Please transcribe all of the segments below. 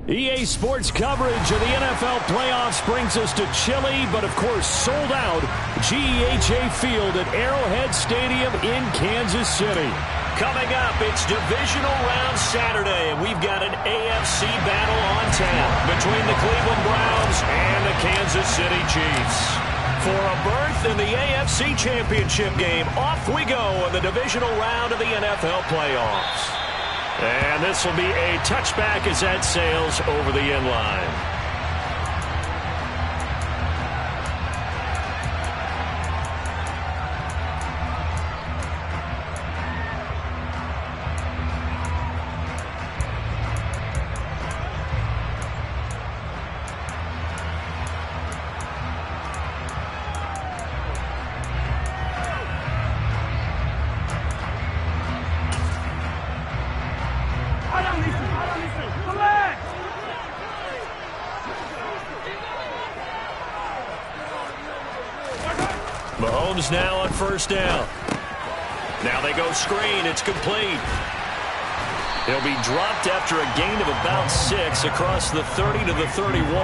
EA Sports coverage of the NFL playoffs brings us to chilly, but of course sold out GEHA Field at Arrowhead Stadium in Kansas City. Coming up, it's Divisional Round Saturday, and we've got an AFC battle on tap between the Cleveland Browns and the Kansas City Chiefs. For a berth in the AFC Championship game, off we go in the Divisional Round of the NFL playoffs. And this will be a touchback as that sails over the end line. Mahomes now on first down. Now they go screen. It's complete. He'll be dropped after a gain of about 6 across the 30 to the 31.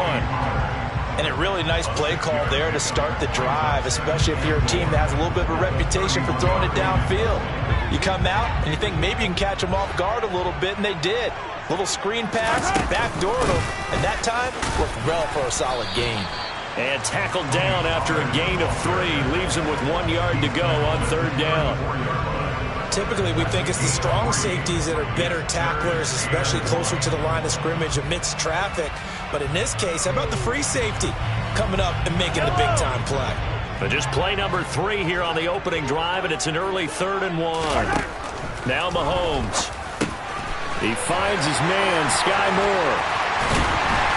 And a really nice play call there to start the drive, especially if you're a team that has a little bit of a reputation for throwing it downfield. You come out and you think maybe you can catch them off guard a little bit, and they did. Little screen pass, backdoored them, and that time worked well for a solid gain. And tackled down after a gain of 3. Leaves him with 1 yard to go on third down. Typically, we think it's the strong safeties that are better tacklers, especially closer to the line of scrimmage amidst traffic. But in this case, how about the free safety coming up and making the big-time play? But just play number 3 here on the opening drive, and it's an early 3rd and 1. Now Mahomes. He finds his man, Sky Moore.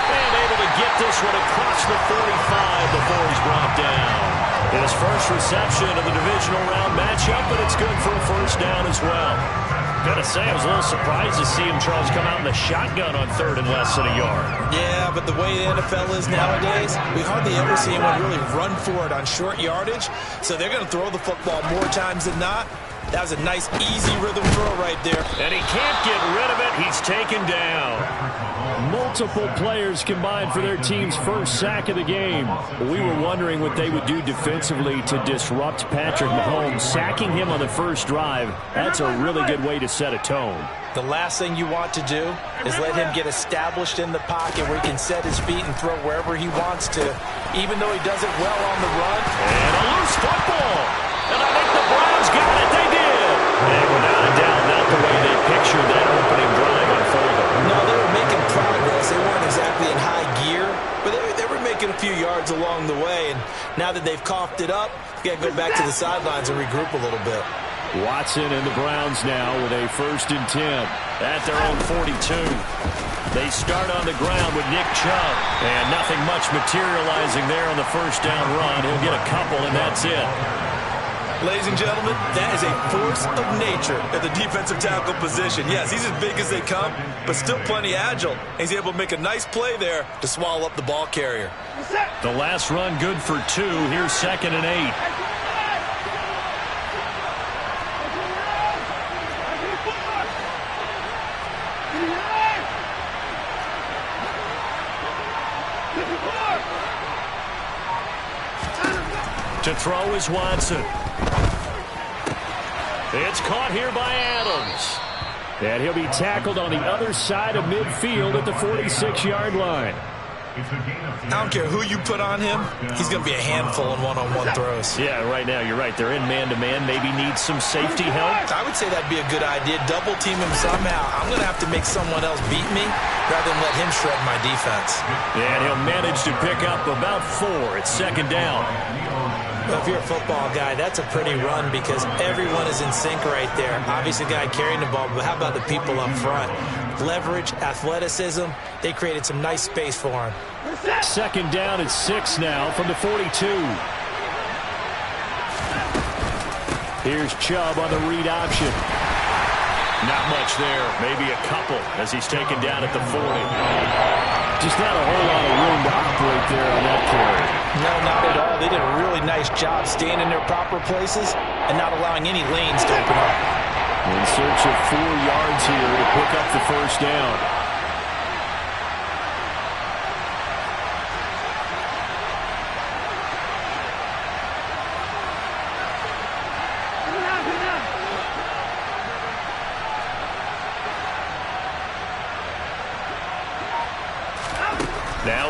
And able to get this one across the 45 before he's brought down. His first reception of the divisional round matchup, but it's good for a first down as well. Gotta say, I was a little surprised to see him, Charles, come out in the shotgun on 3rd and less than a yard. Yeah, but the way the NFL is nowadays, we hardly ever see anyone really run for it on short yardage. So they're going to throw the football more times than not. That was a nice, easy rhythm throw right there. And he can't get rid of it. He's taken down. Multiple players combined for their team's first sack of the game. We were wondering what they would do defensively to disrupt Patrick Mahomes. Sacking him on the first drive, that's a really good way to set a tone. The last thing you want to do is let him get established in the pocket where he can set his feet and throw wherever he wants to, even though he does it well on the run. And a loose football. And I think the Browns got it. They did. And without a doubt, not the way they pictured that opening drive unfolded. No, they were making progress. They weren't exactly in high gear, but they were making a few yards along the way. And now that they've coughed it up, you got to go back to the sidelines and regroup a little bit. Watson and the Browns now with a 1st and 10 at their own 42. They start on the ground with Nick Chubb, and nothing much materializing there on the first down run. He'll get a couple, and that's it. Ladies and gentlemen, that is a force of nature at the defensive tackle position. Yes, he's as big as they come, but still plenty agile. He's able to make a nice play there to swallow up the ball carrier. The last run good for 2. Here's 2nd and 8. To throw is Watson. It's caught here by Adams. And he'll be tackled on the other side of midfield at the 46-yard line. I don't care who you put on him, he's going to be a handful in one-on-one throws. Yeah, right now, you're right. They're in man-to-man. Maybe needs some safety help. I would say that'd be a good idea. Double team him somehow. I'm going to have to make someone else beat me rather than let him shred my defense. And he'll manage to pick up about 4. It's 2nd down. Well, if you're a football guy, that's a pretty run because everyone is in sync right there. Obviously, the guy carrying the ball, but how about the people up front? Leverage, athleticism, they created some nice space for him. 2nd down at 6 now from the 42. Here's Chubb on the read option. Not much there, maybe a couple as he's taken down at the 40. Just not a whole lot of room to operate there on that carry. No, not at all. They did a really nice job staying in their proper places and not allowing any lanes to open up. In search of 4 yards here to pick up the first down.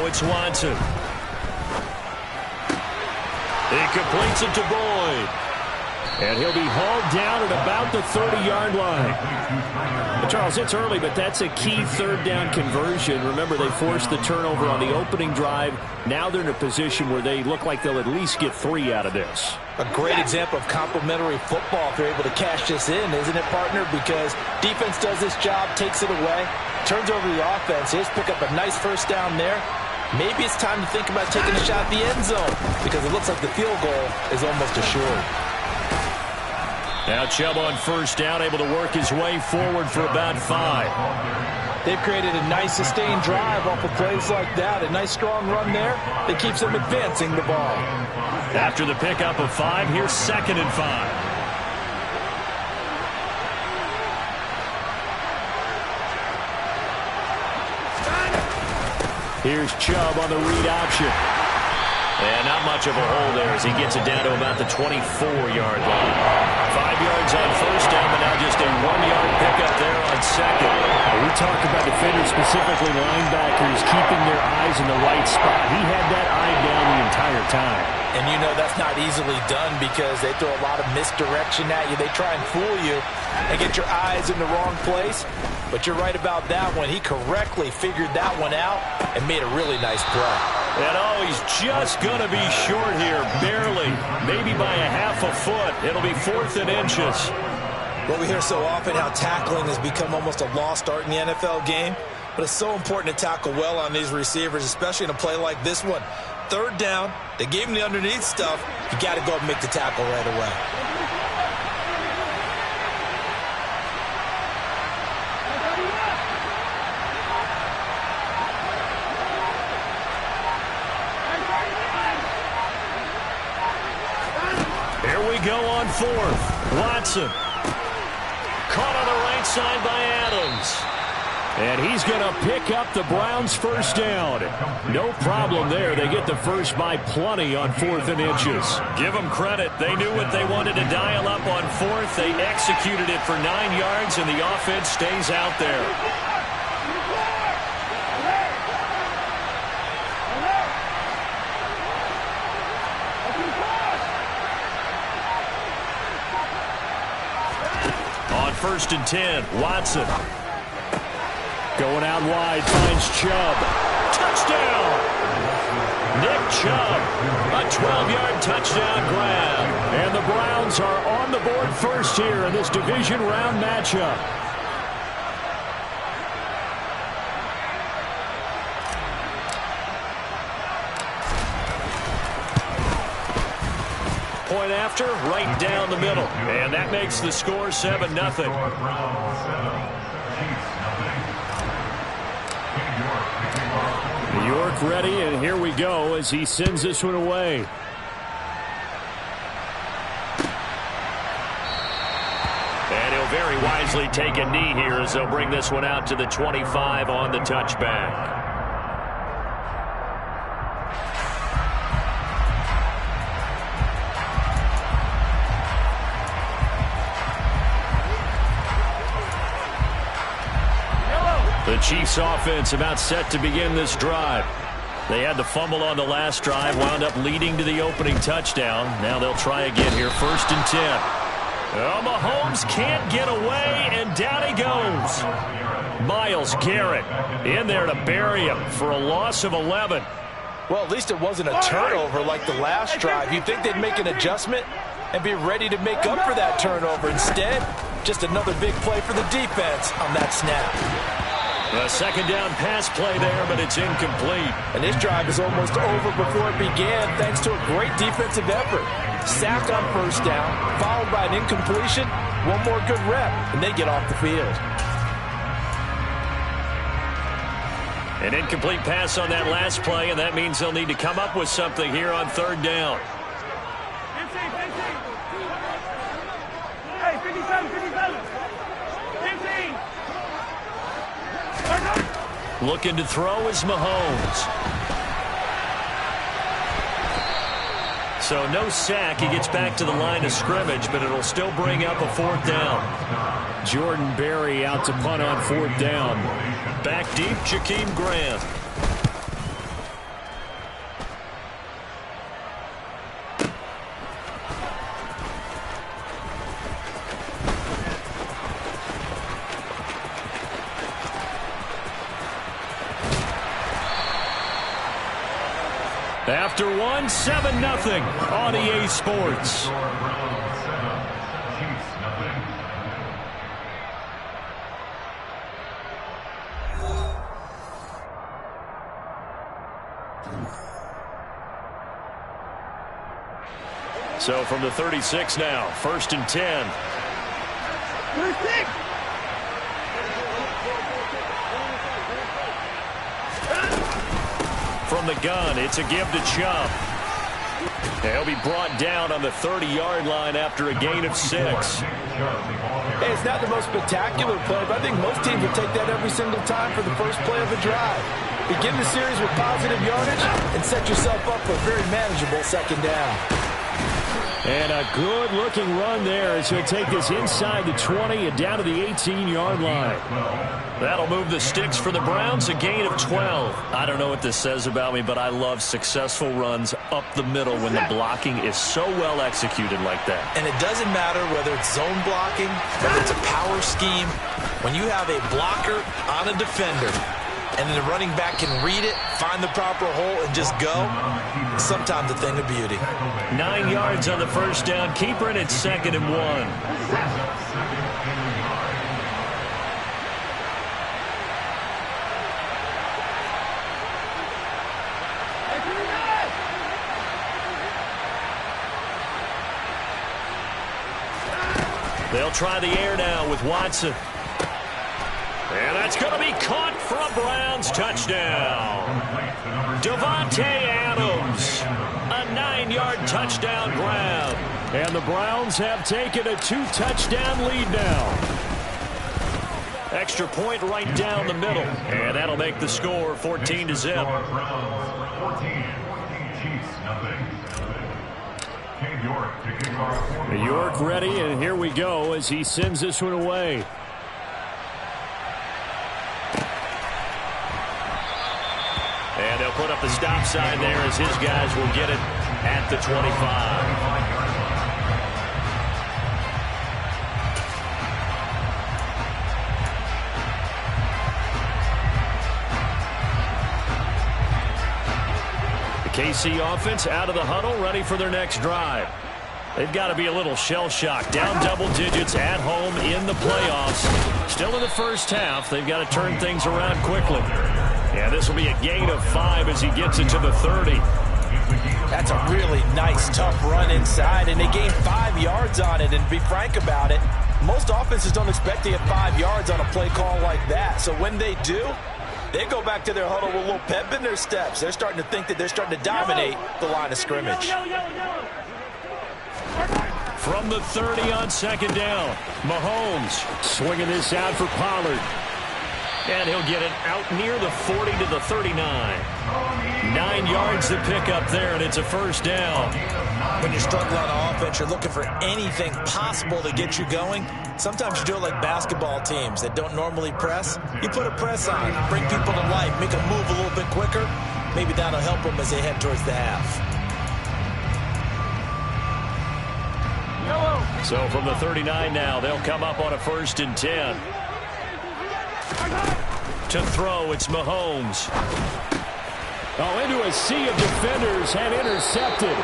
it's Watson. He completes it to Boyd. And he'll be hauled down at about the 30-yard line. But Charles, it's early, but that's a key third down conversion. Remember, they forced the turnover on the opening drive. Now they're in a position where they look like they'll at least get 3 out of this. A great example of complementary football if they're able to cash this in, isn't it, partner? Because defense does this job, takes it away, turns over the offense. Here's pick up a nice first down there. Maybe it's time to think about taking a shot at the end zone because it looks like the field goal is almost assured. Now Chubb on first down, able to work his way forward for about 5. They've created a nice sustained drive off of plays like that. A nice strong run there that keeps them advancing the ball. After the pickup of 5, here's 2nd and 5. Here's Chubb on the read option. And not much of a hole there as he gets it down to about the 24-yard line. 5 yards on first down, but now just a 1-yard pickup there on second. We talk about defenders, specifically linebackers, keeping their eyes in the right spot. He had that eye down the entire time. And you know that's not easily done because they throw a lot of misdirection at you. They try and fool you and get your eyes in the wrong place. But you're right about that one. He correctly figured that one out and made a really nice play. And oh, he's just going to be short here, barely, maybe by a half a foot. It'll be 4th and inches. Well, we hear so often how tackling has become almost a lost art in the NFL game. But it's so important to tackle well on these receivers, especially in a play like this one. 3rd down, they gave him the underneath stuff. You got to go and make the tackle right away. Go on 4th. Watson. Caught on the right side by Adams. And he's going to pick up the Browns' first down. No problem there. They get the first by plenty on 4th and inches. Give them credit. They knew what they wanted to dial up on 4th. They executed it for 9 yards, and the offense stays out there. On 1st and 10, Watson. Going out wide, finds Chubb. Touchdown! Nick Chubb, a 12-yard touchdown grab. And the Browns are on the board first here in this division round matchup. Point after, right down the middle. And that makes the score 7-0. New York ready, and here we go as he sends this one away. And he'll very wisely take a knee here as they'll bring this one out to the 25 on the touchback. The Chiefs offense about set to begin this drive. They had the fumble on the last drive, wound up leading to the opening touchdown. Now they'll try again here, 1st and 10. Oh, Mahomes can't get away, and down he goes. Myles Garrett in there to bury him for a loss of 11. Well, at least it wasn't a turnover like the last drive. You'd think they'd make an adjustment and be ready to make up for that turnover. Instead, just another big play for the defense on that snap. A 2nd down pass play there, but it's incomplete. And this drive is almost over before it began thanks to a great defensive effort. Sacked on 1st down, followed by an incompletion, one more good rep, and they get off the field. An incomplete pass on that last play, and that means they'll need to come up with something here on 3rd down. Hey, 57, 57. 15. Looking to throw is Mahomes. So no sack. He gets back to the line of scrimmage, but it'll still bring up a 4th down. Jordan Berry out to punt on 4th down. Back deep, Jakeem Grant. After one, 7-0 on EA Sports. So from the 36 now, 1st and 10. From the gun, it's a give to Chubb. He'll be brought down on the 30-yard line after a gain of 6. Hey, it's not the most spectacular play, but I think most teams will take that every single time for the first play of a drive. Begin the series with positive yardage and set yourself up for a very manageable 2nd down. And a good-looking run there as he'll take this inside the 20 and down to the 18-yard line. That'll move the sticks for the Browns, a gain of 12. I don't know what this says about me, but I love successful runs up the middle when the blocking is so well executed like that. And it doesn't matter whether it's zone blocking, whether it's a power scheme. When you have a blocker on a defender, and the running back can read it, find the proper hole, and just go, sometimes a thing of beauty. 9 yards on the 1st down. Keeper it at 2nd and 1. They'll try the air now with Watson. And that's going to be caught for a Browns touchdown. Davante Adams, a 9-yard touchdown grab. And the Browns have taken a 2-touchdown lead now. Extra point right down the middle. And that'll make the score 14-0. York ready, and here we go as he sends this one away. And they'll put up the stop sign there as his guys will get it at the 25. The KC offense out of the huddle, ready for their next drive. They've got to be a little shell-shocked. Down double digits at home in the playoffs. Still in the first half. They've got to turn things around quickly. Yeah, this will be a gain of 5 as he gets it to the 30. That's a really nice, tough run inside, and they gained 5 yards on it. And to be frank about it, most offenses don't expect to get 5 yards on a play call like that. So when they do, they go back to their huddle with a little pep in their steps. They're starting to think that they're starting to dominate the line of scrimmage. From the 30 on 2nd down, Mahomes swinging this out for Pollard. And he'll get it out near the 40 to the 39. 9 yards to pick up there, and it's a 1st down. When you're struggling on offense, you're looking for anything possible to get you going. Sometimes you do it like basketball teams that don't normally press. You put a press on, bring people to life, make them move a little bit quicker. Maybe that'll help them as they head towards the half. So from the 39 now, they'll come up on a 1st and 10. To throw, it's Mahomes. Oh, into a sea of defenders and intercepted.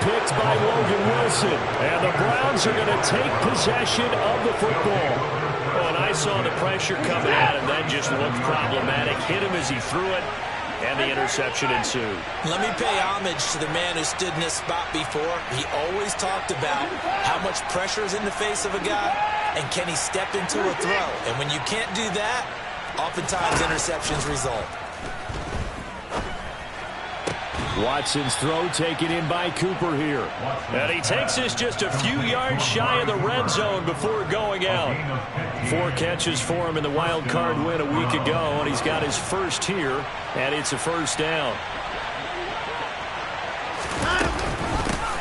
Picked by Logan Wilson. And the Browns are going to take possession of the football. Oh, and I saw the pressure coming at him. That just looked problematic. Hit him as he threw it. And the interception ensued. Let me pay homage to the man who stood in this spot before. He always talked about how much pressure is in the face of a guy, and can he step into a throw. And when you can't do that, oftentimes interceptions result. Watson's throw taken in by Cooper here. And he takes this just a few yards shy of the red zone before going out. 4 catches for him in the wild card win a week ago, and he's got his first here, and it's a 1st down.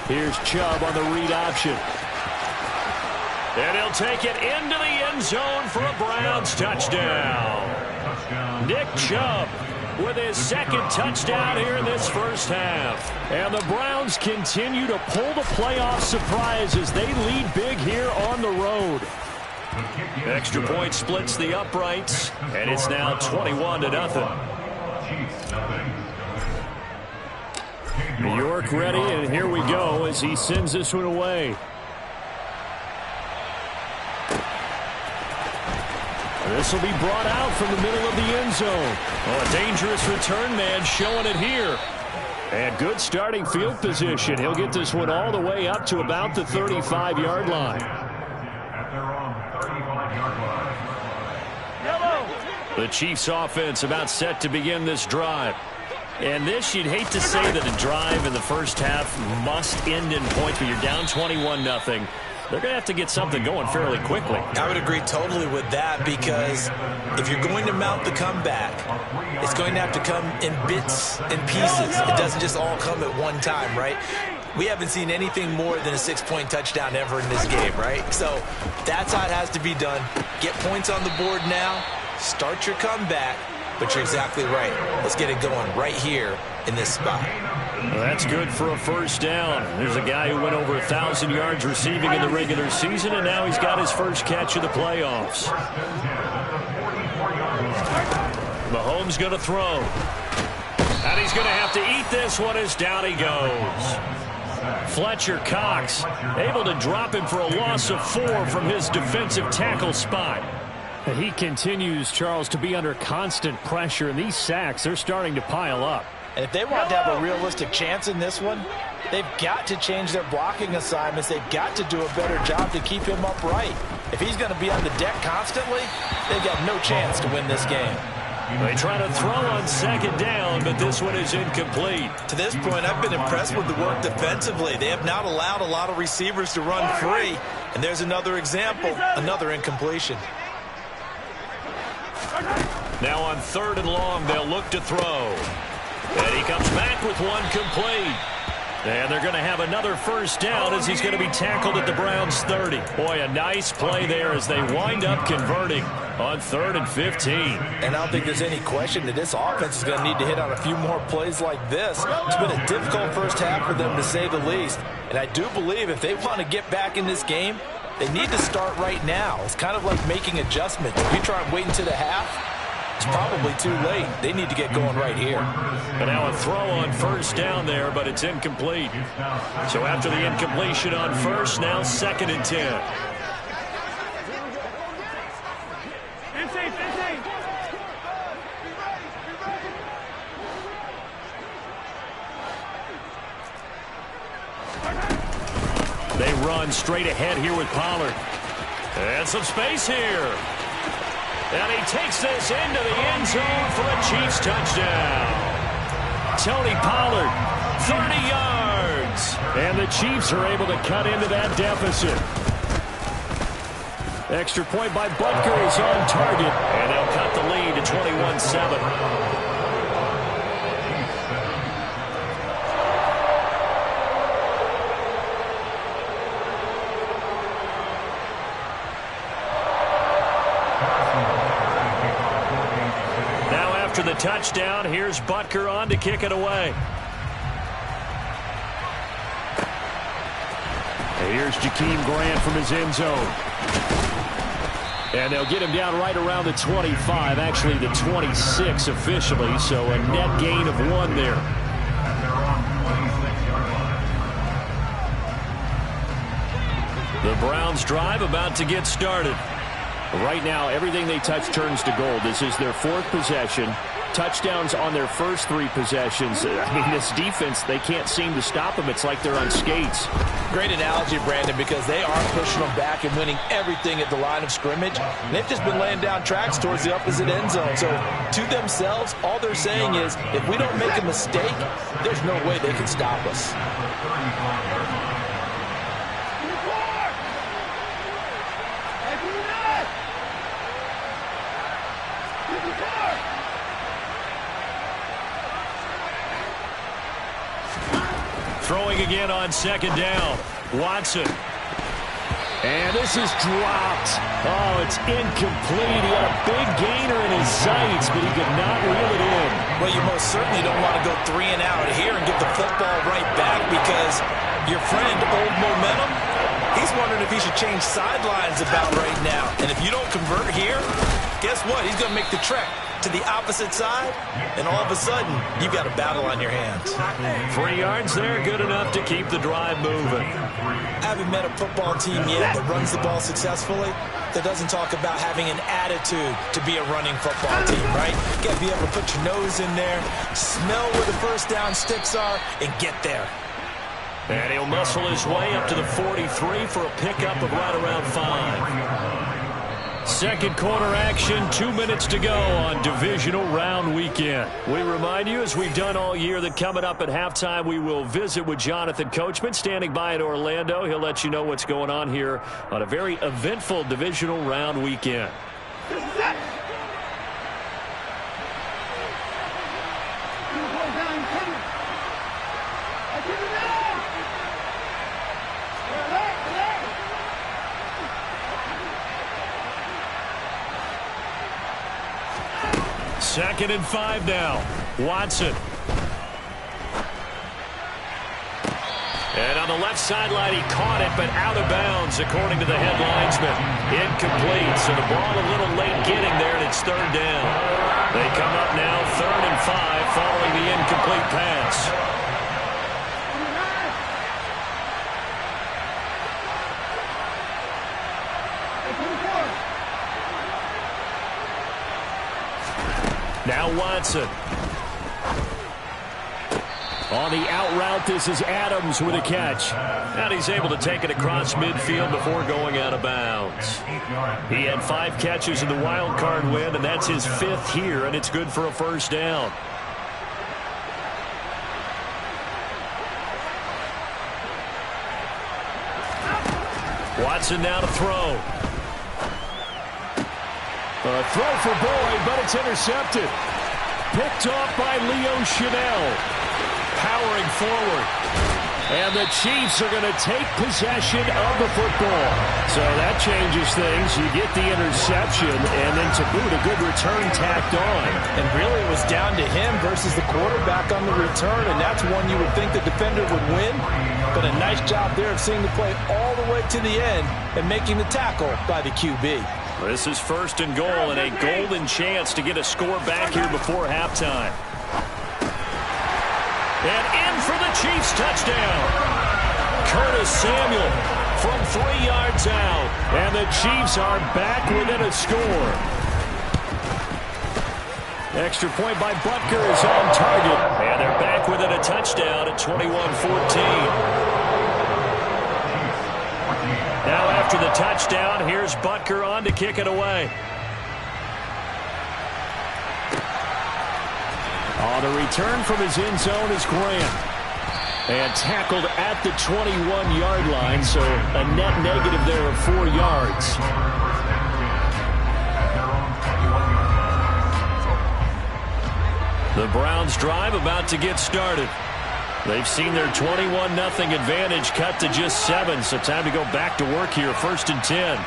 Here's Chubb on the read option. And he'll take it into the end zone for a Browns touchdown. Nick Chubb with his 2nd touchdown here in this first half. And the Browns continue to pull the playoff surprise as they lead big here on the road. Extra point splits the uprights, and it's now 21-0. York ready, and here we go as he sends this one away. This will be brought out from the middle of the end zone. Oh, a dangerous return man showing it here. And good starting field position. He'll get this one all the way up to about the 35-yard line. The Chiefs offense about set to begin this drive. And this, you'd hate to say that a drive in the first half must end in points, but you're down 21-0. They're going to have to get something going fairly quickly. I would agree totally with that, because if you're going to mount the comeback, it's going to have to come in bits and pieces. It doesn't just all come at one time, right? We haven't seen anything more than a 6-point touchdown ever in this game, right? So that's how it has to be done. Get points on the board now, start your comeback, but you're exactly right. Let's get it going right here in this spot. Well, that's good for a first down. There's a guy who went over 1,000 yards receiving in the regular season, and now he's got his first catch of the playoffs. Mahomes going to throw. And he's going to have to eat this one as down he goes. Fletcher Cox able to drop him for a loss of 4 from his defensive tackle spot. And he continues, Charles, to be under constant pressure, and these sacks, they're starting to pile up. And if they want to have a realistic chance in this one, they've got to change their blocking assignments. They've got to do a better job to keep him upright. If he's going to be on the deck constantly, they've got no chance to win this game. They try to throw on second down, but this one is incomplete. To this point, I've been impressed with the work defensively. They have not allowed a lot of receivers to run free. And there's another example, another incompletion. Now on 3rd and long, they'll look to throw. And he comes back with one complete. And they're going to have another first down as he's going to be tackled at the Browns' 30. Boy, a nice play there as they wind up converting on 3rd and 15. And I don't think there's any question that this offense is going to need to hit on a few more plays like this. It's been a difficult first half for them, to say the least. And I do believe if they want to get back in this game, they need to start right now. It's kind of like making adjustments. If you try and wait until the half, it's probably too late. They need to get going right here. And now a throw on first down there, but it's incomplete. So after the incompletion on first, now 2nd and 10. They run straight ahead here with Pollard. And some space here. And he takes this into the end zone for a Chiefs touchdown. Tony Pollard, 30 yards. And the Chiefs are able to cut into that deficit. Extra point by Butker is on target. And they'll cut the lead to 21-7. The touchdown. Here's Butker on to kick it away. And here's Jakeem Grant from his end zone. And they'll get him down right around the 25, actually the 26 officially, so a net gain of 1 there. The Browns drive about to get started. Right now, everything they touch turns to gold. This is their 4th possession. Touchdowns on their first 3 possessions. I mean, this defense, they can't seem to stop them. It's like they're on skates. Great analogy, Brandon, because they are pushing them back and winning everything at the line of scrimmage. And they've just been laying down tracks towards the opposite end zone. So to themselves, all they're saying is, if we don't make a mistake, there's no way they can stop us. Throwing again on 2nd down. Watson. And this is dropped. Oh, it's incomplete. He had a big gainer in his sights, but he could not reel it in. Well, you most certainly don't want to go 3 and out here and get the football right back, because your friend, Old Momentum, he's wondering if he should change sidelines about right now. And if you don't convert here, guess what? He's going to make the trek to the opposite side, and all of a sudden, you've got a battle on your hands. 3 yards there, good enough to keep the drive moving. I haven't met a football team yet that runs the ball successfully that doesn't talk about having an attitude to be a running football team, right? You got to be able to put your nose in there, smell where the first down sticks are, and get there. And he'll muscle his way up to the 43 for a pickup of right around 5. Second quarter action, 2 minutes to go on divisional round weekend. We remind you, as we've done all year, that coming up at halftime, we will visit with Jonathan Coachman, standing by in Orlando. He'll let you know what's going on here on a very eventful divisional round weekend. Second and 5 now. Watson. And on the left sideline, he caught it, but out of bounds, according to the head linesman. Incomplete, so the ball a little late getting there, and it's third down. They come up now, 3rd and 5, following the incomplete pass. Now Watson. On the out route, this is Adams with a catch. And he's able to take it across midfield before going out of bounds. He had 5 catches in the wild card win, and that's his 5th here, and it's good for a first down. Watson now to throw. A throw for Boyd, but it's intercepted. Picked off by Leo Chanel. Powering forward. And the Chiefs are going to take possession of the football. So that changes things. You get the interception, and then to boot, a good return tacked on. And really it was down to him versus the quarterback on the return, and that's one you would think the defender would win. But a nice job there of seeing the play all the way to the end and making the tackle by the QB. This is 1st and goal, and a golden chance to get a score back here before halftime. And in for the Chiefs touchdown. Curtis Samuel from 3 yards out. And the Chiefs are back within a score. Extra point by Butker is on target. And they're back within a touchdown at 21-14. Now after the touchdown, here's Butker on to kick it away. On a return from his end zone is Grant. And tackled at the 21-yard line, so a net negative there of 4 yards. The Browns drive about to get started. They've seen their 21-0 advantage cut to just 7, so time to go back to work here. 1st and 10.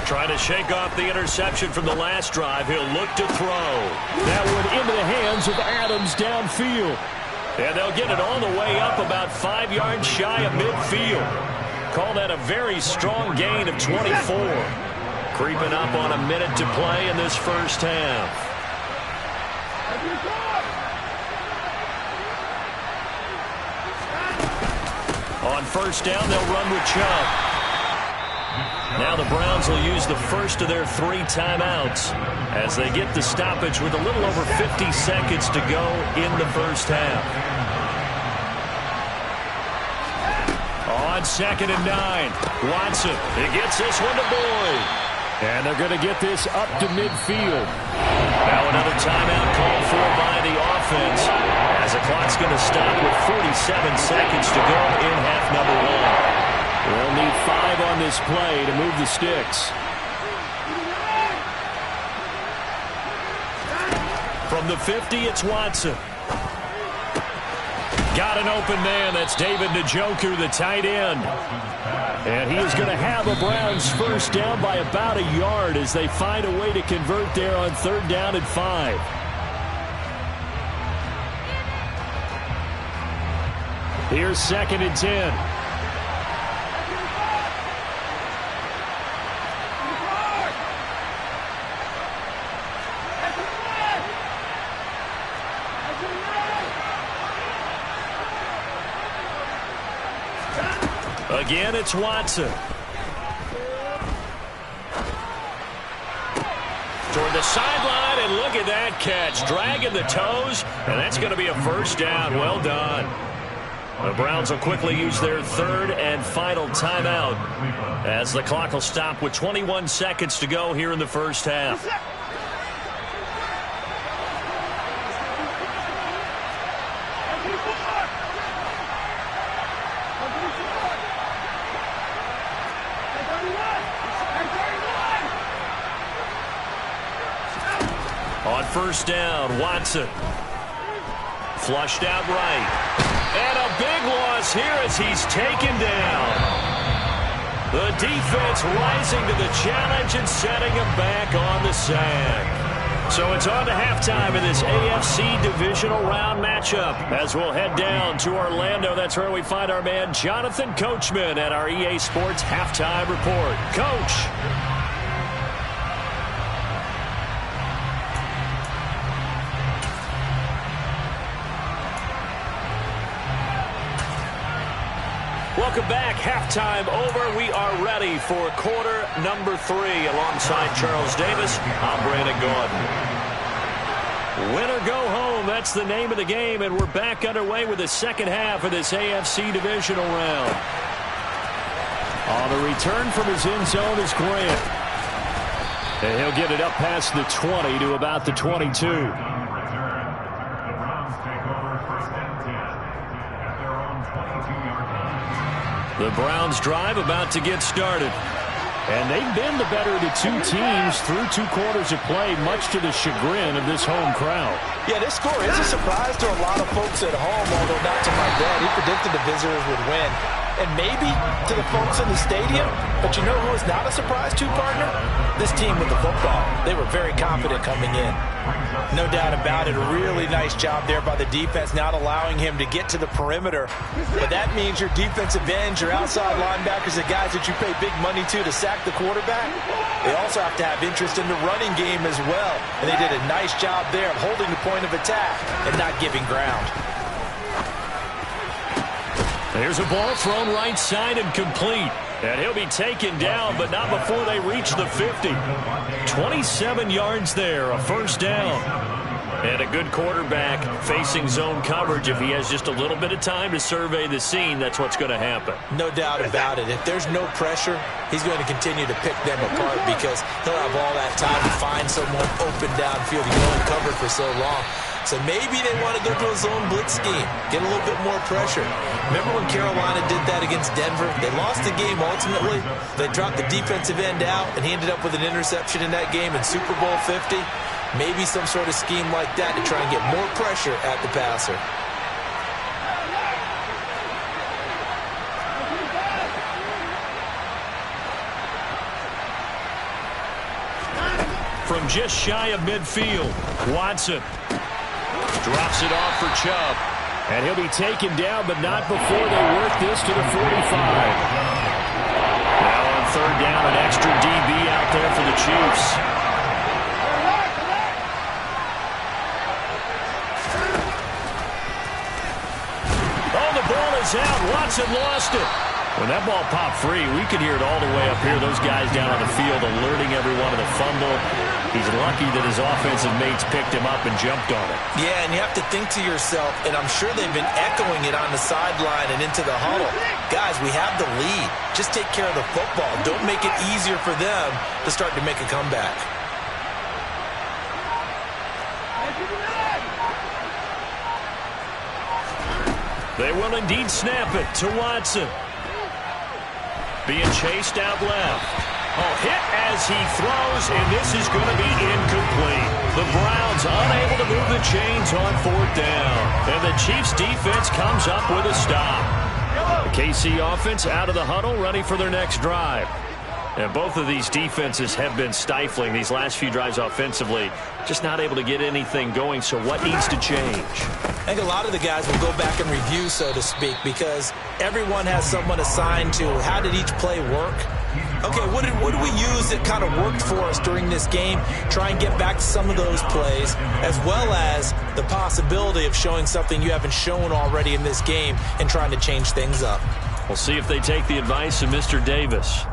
Trying to shake off the interception from the last drive. He'll look to throw. That one into the hands of Adams downfield. And they'll get it all the way up about 5 yards shy of midfield. Call that a very strong gain of 24. Creeping up on a minute to play in this first half. On 1st down, they'll run with Chubb. Now the Browns will use the first of their 3 timeouts as they get the stoppage with a little over 50 seconds to go in the first half. On 2nd and 9, Watson. He gets this one to Boyd. And they're going to get this up to midfield. Now another timeout called for by the offense as the clock's going to stop with 47 seconds to go in half number 1. They'll need 5 on this play to move the sticks. From the 50, it's Watson. Got an open man. That's David Njoku, the tight end. And he is going to have a Browns first down by about a yard as they find a way to convert there on 3rd down and 5. Here's 2nd and 10. Again, it's Watson. Toward the sideline, and look at that catch. Dragging the toes, and that's going to be a first down. Well done. The Browns will quickly use their third and final timeout as the clock will stop with 21 seconds to go here in the first half. On first down, Watson. Flushed out right. And a big loss here as he's taken down. The defense rising to the challenge and setting him back on the sack. So it's on to halftime in this AFC divisional round matchup as we'll head down to Orlando. That's where we find our man Jonathan Coachman at our EA Sports Halftime Report. Coach. Welcome back. Halftime over. We are ready for quarter number 3. Alongside Charles Davis, I'm Brandon Gaudin. Win or go home, that's the name of the game, and we're back underway with the second half of this AFC divisional round. On the return from his end zone is Grant. And he'll get it up past the 20 to about the 22. The Browns drive about to get started. And they've been the better of the two teams through 2 quarters of play, much to the chagrin of this home crowd. Yeah, this score is a surprise to a lot of folks at home, although not to my dad. He predicted the visitors would win. And maybe to the folks in the stadium, but you know who is not a surprise to, partner? This team with the football. They were very confident coming in. No doubt about it. A really nice job there by the defense, not allowing him to get to the perimeter. But that means your defensive ends, your outside linebackers, the guys that you pay big money to sack the quarterback, they also have to have interest in the running game as well. And they did a nice job there of holding the point of attack and not giving ground. There's a ball thrown right side and complete. And he'll be taken down, but not before they reach the 50. 27 yards there, a first down. And a good quarterback facing zone coverage. If he has just a little bit of time to survey the scene, that's what's going to happen. No doubt about it. If there's no pressure, he's going to continue to pick them apart because he'll have all that time to find someone open downfield. He's only covered for so long. So maybe they want to go to a zone blitz scheme, get a little bit more pressure. Remember when Carolina did that against Denver? They lost the game ultimately. They dropped the defensive end out, and he ended up with an interception in that game in Super Bowl 50. Maybe some sort of scheme like that to try and get more pressure at the passer. From just shy of midfield, Watson drops it off for Chubb. And he'll be taken down, but not before they work this to the 45. Now on third down, an extra DB out there for the Chiefs. Oh, the ball is out. Watson lost it. When that ball popped free, we could hear it all the way up here. Those guys down on the field alerting everyone of the fumble. He's lucky that his offensive mates picked him up and jumped on it. Yeah, and you have to think to yourself, and I'm sure they've been echoing it on the sideline and into the huddle. Guys, we have the lead. Just take care of the football. Don't make it easier for them to start to make a comeback. They will indeed snap it to Watson. Being chased out left. Oh, hit as he throws, and this is going to be incomplete. The Browns unable to move the chains on fourth down. And the Chiefs defense comes up with a stop. The KC offense out of the huddle, ready for their next drive. And both of these defenses have been stifling these last few drives offensively. Just not able to get anything going, so what needs to change? I think a lot of the guys will go back and review, so to speak, because everyone has someone assigned to how did each play work. Okay, what did we use that kind of worked for us during this game? Try and get back to some of those plays, as well as the possibility of showing something you haven't shown already in this game and trying to change things up. We'll see if they take the advice of Mr. Davis.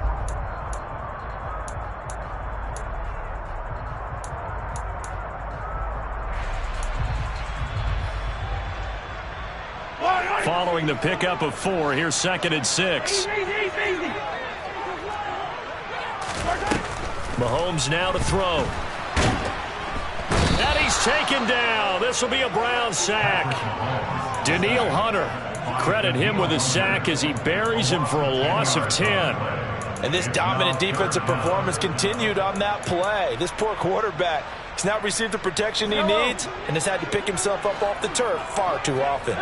Following the pickup of 4, here's 2nd and 6. Mahomes now to throw. And he's taken down. This will be a Brown sack. Danielle Hunter. Credit him with a sack as he buries him for a loss of 10. And this dominant defensive performance continued on that play. This poor quarterback has now received the protection he needs and has had to pick himself up off the turf far too often.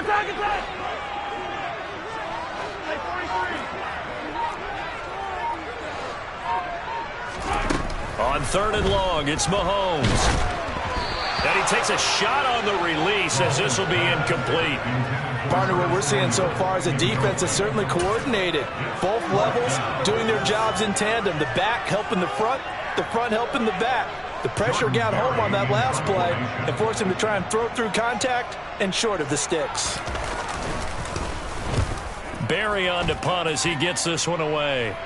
On 3rd and long, it's Mahomes. And he takes a shot on the release as this will be incomplete. Partner, what we're seeing so far is a defense that's certainly coordinated. Both levels doing their jobs in tandem. The back helping the front helping the back. The pressure got home on that last play and forced him to try and throw through contact and short of the sticks. Barry on to punt as he gets this one away.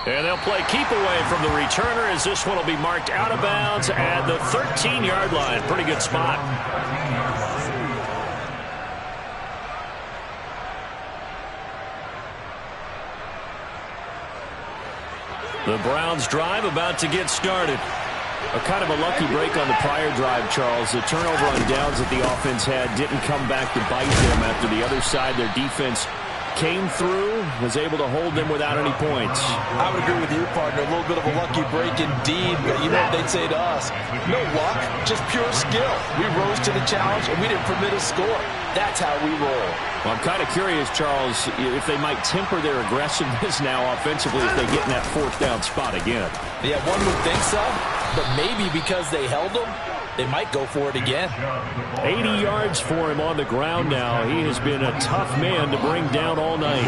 And they'll play keep away from the returner as this one will be marked out of bounds at the 13-yard line. Pretty good spot. The Browns drive about to get started. A kind of a lucky break on the prior drive, Charles. The turnover on downs that the offense had didn't come back to bite them after the other side. Their defense came through, was able to hold them without any points. I would agree with you, partner. A little bit of a lucky break indeed, but you know what they'd say to us? No luck, just pure skill. We rose to the challenge, and we didn't permit a score. That's how we roll. Well, I'm kind of curious, Charles, if they might temper their aggressiveness now offensively if they get in that 4th down spot again. Yeah, one would think so, but maybe because they held them, they might go for it again. 80 yards for him on the ground now. He has been a tough man to bring down all night.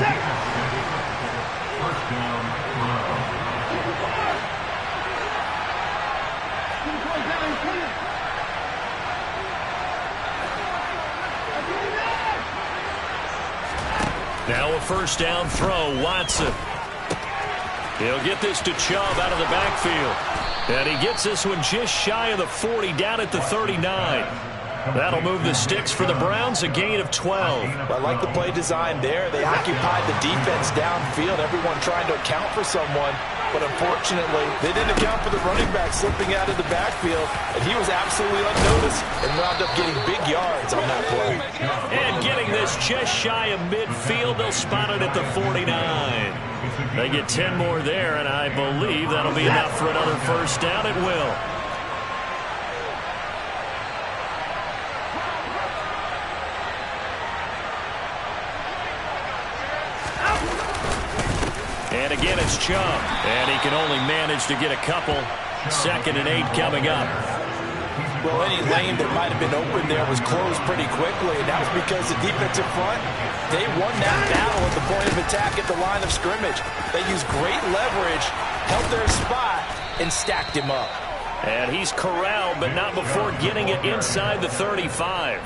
Now a 1st down throw, Watson. He'll get this to Chubb out of the backfield. And he gets this one just shy of the 40, down at the 39. That'll move the sticks for the Browns, a gain of 12. I like the play design there. They occupied the defense downfield, everyone trying to account for someone. But unfortunately, they didn't account for the running back slipping out of the backfield. And he was absolutely unnoticed and wound up getting big yards on that play. And getting this just shy of midfield, they'll spot it at the 49. They get 10 more there, and I believe that'll be enough for another 1st down. It will. And again, it's Chubb. And he can only manage to get a couple. 2nd and 8 coming up. Well, any lane that might have been open there was closed pretty quickly, and that was because the defensive front, they won that battle at the point of attack at the line of scrimmage. They used great leverage, held their spot, and stacked him up. And he's corralled, but not before getting it inside the 35.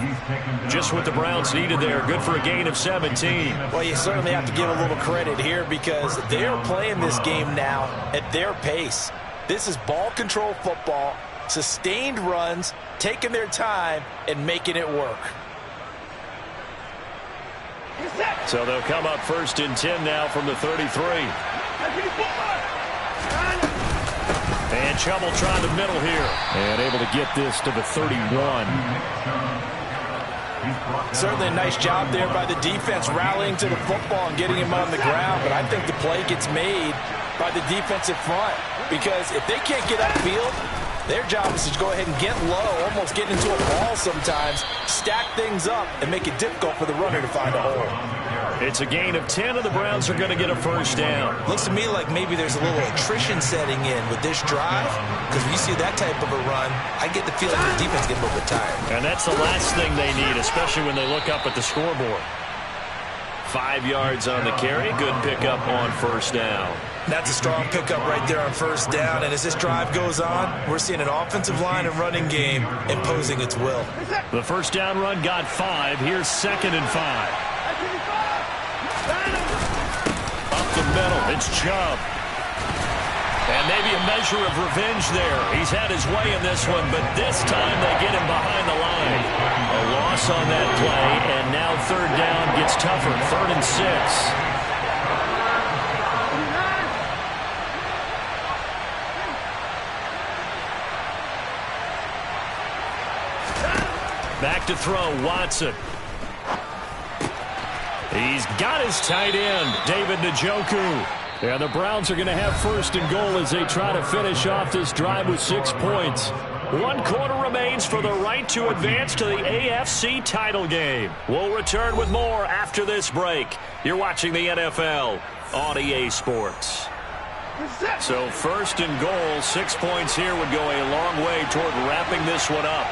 Just what the Browns needed there. Good for a gain of 17. Well, you certainly have to give a little credit here because they're playing this game now at their pace. This is ball control football, sustained runs, taking their time, and making it work. So they'll come up 1st and 10 now from the 33. And Chubb will try the middle here. And able to get this to the 31. Certainly a nice job there by the defense rallying to the football and getting him on the ground. But I think the play gets made by the defensive front. Because if they can't get upfield, their job is to go ahead and get low, almost get into a ball sometimes, stack things up, and make it difficult for the runner to find a hole. It's a gain of 10, and the Browns are going to get a 1st down. Looks to me like maybe there's a little attrition setting in with this drive, because when you see that type of a run, I get the feeling the defense gets a little bit tired. And that's the last thing they need, especially when they look up at the scoreboard. 5 yards on the carry. Good pickup on 1st down. That's a strong pickup right there on 1st down. And as this drive goes on, we're seeing an offensive line and running game imposing its will. The 1st down run got 5. Here's 2nd and 5. middle. It's Chubb. And maybe a measure of revenge there. He's had his way in this one, but this time they get him behind the line. A loss on that play, and now third down gets tougher. 3rd and 6. Back to throw, Watson. He's got his tight end, David Njoku. And the Browns are going to have 1st and goal as they try to finish off this drive with 6 points. 1 quarter remains for the right to advance to the AFC title game. We'll return with more after this break. You're watching the NFL on EA Sports. So 1st and goal, 6 points here would go a long way toward wrapping this one up.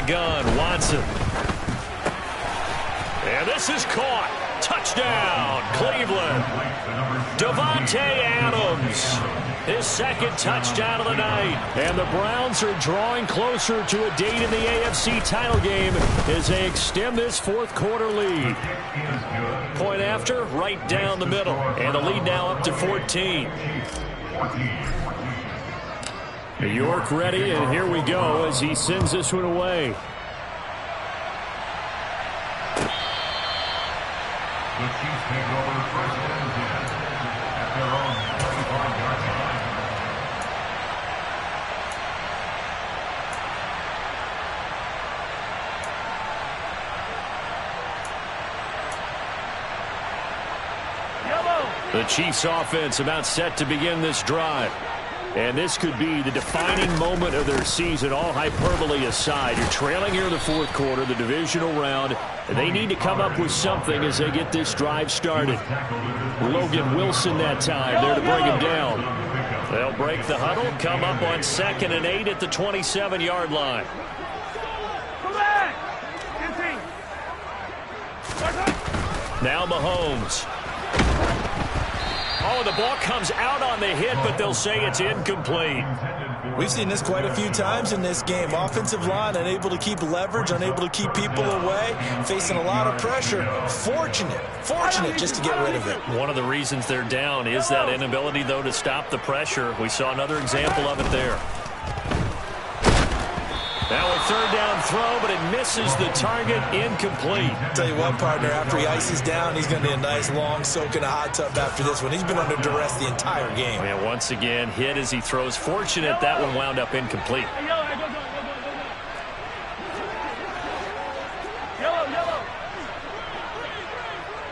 Gun, Watson. And this is caught. Touchdown, Cleveland. Davante Adams. His 2nd touchdown of the night. And the Browns are drawing closer to a date in the AFC title game as they extend this 4th quarter lead. Point after, right down the middle. And the lead now up to 14. York ready, and here we go as he sends this one away. The Chiefs take over 1st and 10 at their own 25-yard line. The Chiefs offense about set to begin this drive. And this could be the defining moment of their season, all hyperbole aside. You're trailing here in the 4th quarter, the divisional round, and they need to come up with something as they get this drive started. Logan Wilson that time there to bring him down. They'll break the huddle, come up on 2nd and 8 at the 27-yard line. Now Mahomes. Oh, the ball comes out on the hit, but they'll say it's incomplete. We've seen this quite a few times in this game. Offensive line unable to keep leverage, unable to keep people away, facing a lot of pressure. Fortunate just to get rid of it. One of the reasons they're down is that inability, though, to stop the pressure. We saw another example of it there. Now a 3rd down throw, but it misses the target, incomplete. Tell you what, partner, after he ices down, he's going to need a nice long soak in a hot tub after this one. He's been under duress the entire game. And once again, hit as he throws. Fortunate that one wound up incomplete. Yellow.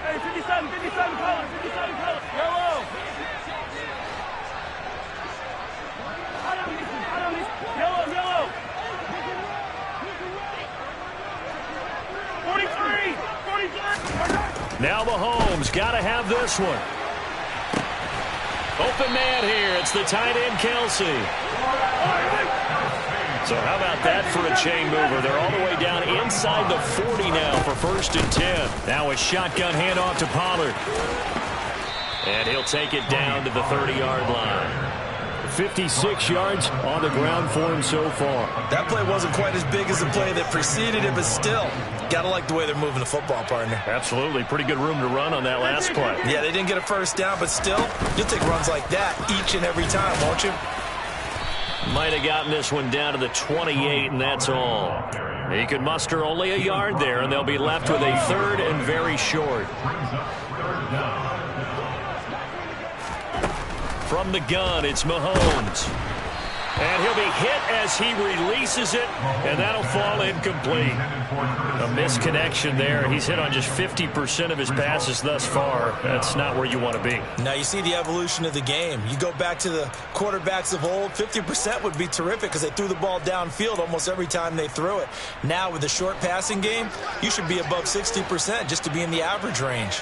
Hey, 57 colors. Yellow. Yellow. 43. Now Mahomes got to have this one. Open man here. It's the tight end, Kelsey. So how about that for a chain mover? They're all the way down inside the 40 now for 1st and 10. Now a shotgun handoff to Pollard. And he'll take it down to the 30-yard line. 56 yards on the ground for him so far. That play wasn't quite as big as the play that preceded it, but still, got to like the way they're moving the football, partner. Absolutely. Pretty good room to run on that last play. Yeah, they didn't get a 1st down, but still, you'll take runs like that each and every time, won't you? Might have gotten this one down to the 28, and that's all. He could muster only a yard there, and they'll be left with a 3rd and very short. From the gun, it's Mahomes. And he'll be hit as he releases it, and that'll fall incomplete. A misconnection there. He's hit on just 50% of his passes thus far. That's not where you want to be. Now you see the evolution of the game. You go back to the quarterbacks of old, 50% would be terrific because they threw the ball downfield almost every time they threw it. Now with the short passing game, you should be above 60% just to be in the average range.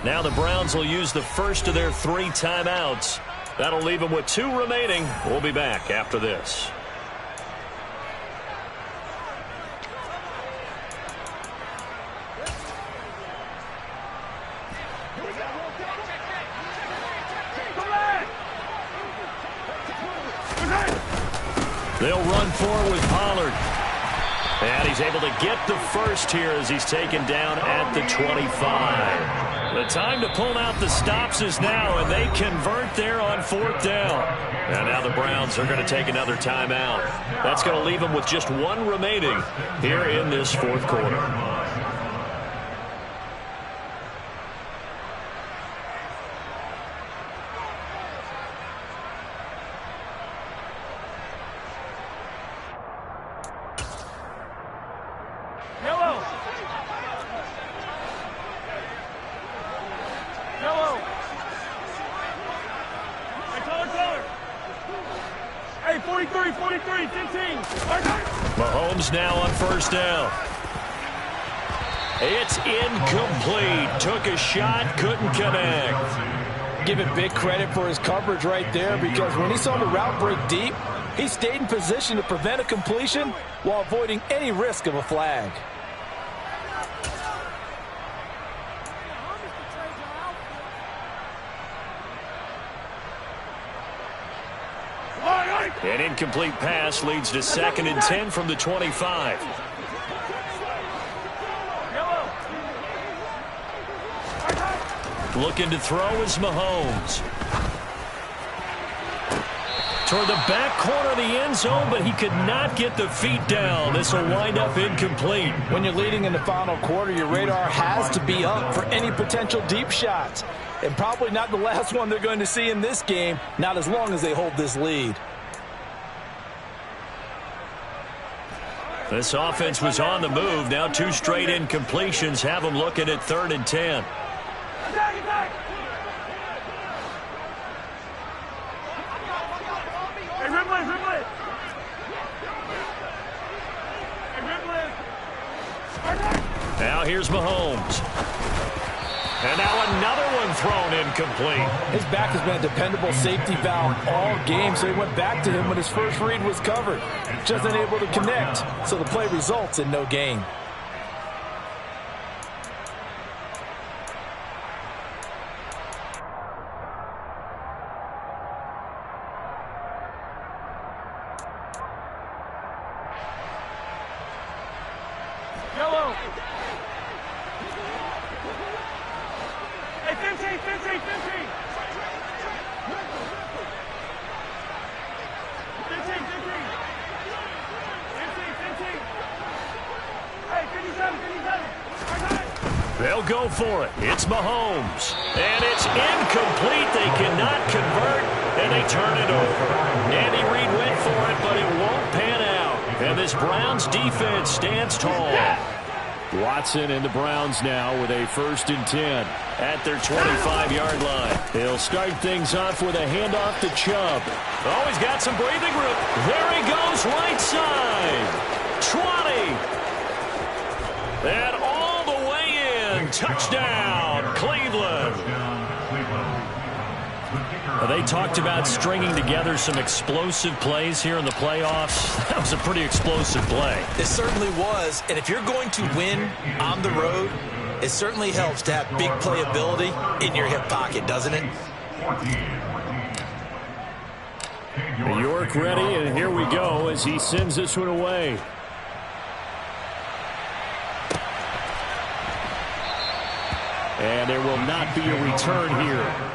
Now the Browns will use the first of their 3 timeouts. That'll leave them with 2 remaining. We'll be back after this. They'll run forward with Pollard. And he's able to get the first here as he's taken down at the 25. The time to pull out the stops is now, and they convert there on 4th down. And now the Browns are going to take another timeout. That's going to leave them with just one remaining here in this 4th quarter. Mahomes now on 1st down. It's incomplete. Took a shot, couldn't connect. Give it big credit for his coverage right there, because when he saw the route break deep, he stayed in position to prevent a completion while avoiding any risk of a flag. An incomplete pass leads to 2nd and 10 from the 25. Looking to throw is Mahomes. Toward the back corner of the end zone, but he could not get the feet down. This will wind up incomplete. When you're leading in the final quarter, your radar has to be up for any potential deep shots. And probably not the last one they're going to see in this game, not as long as they hold this lead. This offense was on the move. Now 2 straight incompletions have them looking at 3rd and 10. Now here's Mahomes. And now another one thrown incomplete. His back has been a dependable safety valve all game, so he went back to him when his first read was covered. Just unable to connect, so the play results in no gain. Yellow. Hey, 15, 15, 15. 15, 15. 15. Hey, 57, 57. They'll go for it. It's Mahomes. And it's incomplete. They cannot convert, and they turn it over. Andy Reid went for it, but it won't pan out. And this Browns defense stands tall. Watson and the Browns now with a 1st and 10 at their 25-yard line. They'll start things off with a handoff to Chubb. Oh, he's got some breathing room. There he goes, right side. 20. And all the way in. Touchdown, Cleveland. They talked about stringing together some explosive plays here in the playoffs. That was a pretty explosive play. It certainly was, and if you're going to win on the road, it certainly helps to have big playability in your hip pocket, doesn't it? York ready, and here we go as he sends this one away. And there will not be a return here.